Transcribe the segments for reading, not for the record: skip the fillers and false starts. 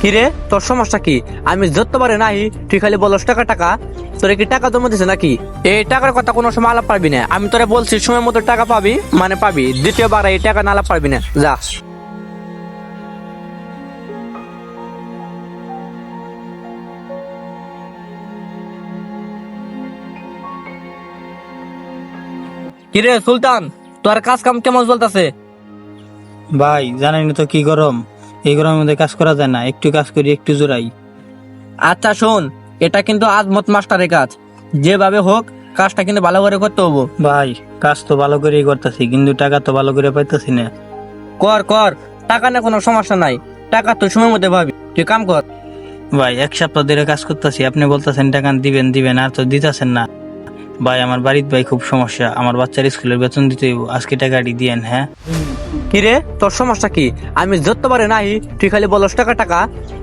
কিরে তোর সমস্যা কি? আমি যতবারে নাই তুই খালি বলস টাকা টাকা। তোরে কি টাকা জমা দিছে নাকি? এই টাকার কথা কোনো সময় আলাপ পারবি না। আমি তোরে বলছি সময় মতো টাকা পাবি মানে পাবি, দ্বিতীয়বার এই টাকা না আলাপ পারবি না, যা। কিরে সুলতান, তোর কাজ কাম কেমন চলতেছে? ভাই জানেন তো কি গরম, এই গরমের মধ্যে কাজ করা যায় না, একটু কাজ করি একটু জোরাই। আচ্ছা শোন, এটা কিন্তু আজমত মাস্টারের কাজ, যেভাবে হোক কাজটা কিন্তু ভালো করে করতে হবো। ভাই কাজ তো ভালো করেই করতেছি, কিন্তু টাকা তো ভালো করে পাইতেছি না। কর কর, টাকা না কোনো সমস্যা নাই, টাকা তুই সময় মধ্যে পাবি, তুই কাম কর। ভাই 1 সপ্তাহ ধরে কাজ করতেছি, আপনি বলতেছেন টাকা দিবেন দিবেন, আর তো দিতেছেন না। ভাই আমার বাড়ির ভাই খুব সমস্যা, আমার বাচ্চার স্কুলের বেতন দিতে হইব, আজকে টাকাটি দিয়েন। হ্যাঁ কিরে তোর সমস্যা কি? আমি যতবারে নাই তুই খালি বলস টাকা টাকা।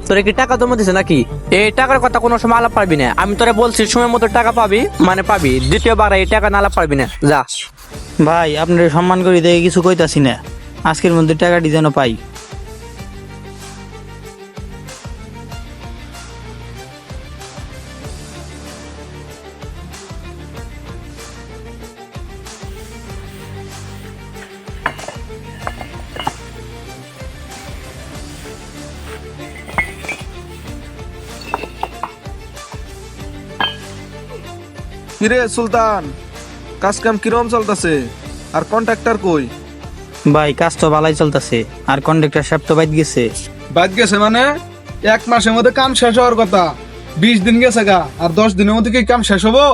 তোরে কি টাকা জমা দিছে নাকি? এই টাকার কথা কোনো সময় আলাপ পারবি না। আমি তোরে বলছি সময় মতো টাকা পাবি মানে পাবি, দ্বিতীয়বার এই টাকা না আলাপ পারবি না, যা। ভাই আপনার সম্মান করি দেখে কিছু কইতাছি না, আজকের মধ্যে টাকাটি যেন পাই। কিরে সুলতান, কাজ কাম কিরম চলতেছে? আর কন্ট্রাক্টর কই? ভাই কাজ তো ভালোই চলতেছে, আর কন্ডাক্টর সাহেব তো বাইত গেছে। বাদ গেছে মানে? 1 মাসের মধ্যে কাম শেষ হওয়ার কথা, 20 দিন গেছে গা, আর 10 দিনের মধ্যে কি কাম শেষ হবো?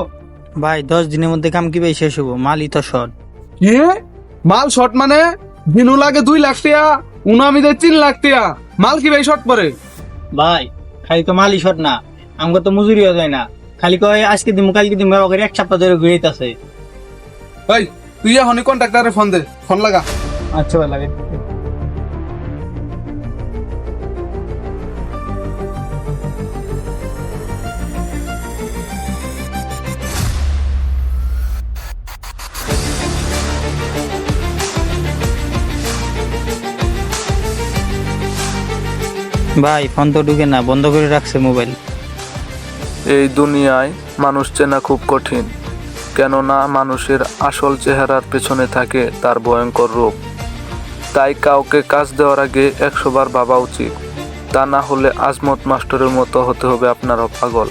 ভাই 10 দিনের মধ্যে কাম কিভাবে শেষ হবো, মালই তো শর্ট। কি মাল শর্ট মানে? দিনু লাগে 2 লাখ টাকা, উনামি দেয় 3 লাখ টাকা, মাল কি ভাই শর্ট পরে? ভাই খালি তো মালই শর্ট না, আমাকে তো মজুরিও যায় না, খালি কয় আজকে দিমু কালকে দিমু, ওকে 1 সপ্তাহ ধরে ঘুরেইতাছে। ভাই তুই এখনই কন্ট্রাক্টরে ফোন দে, ফোন লাগা। আচ্ছা ভাই লাগে। ভাই ফোন তো ঢুকে না, বন্ধ করে রাখছে মোবাইল। এই দুনিয়ায় মানুষ চেনা খুব কঠিন, কেননা মানুষের আসল চেহারার পেছনে থাকে তার ভয়ঙ্কর রূপ। তাই কাউকে কাজ দেওয়ার আগে 100 বার ভাবা উচিত, তা না হলে আজমত মাস্টারের মতো হতে হবে আপনারও পাগল।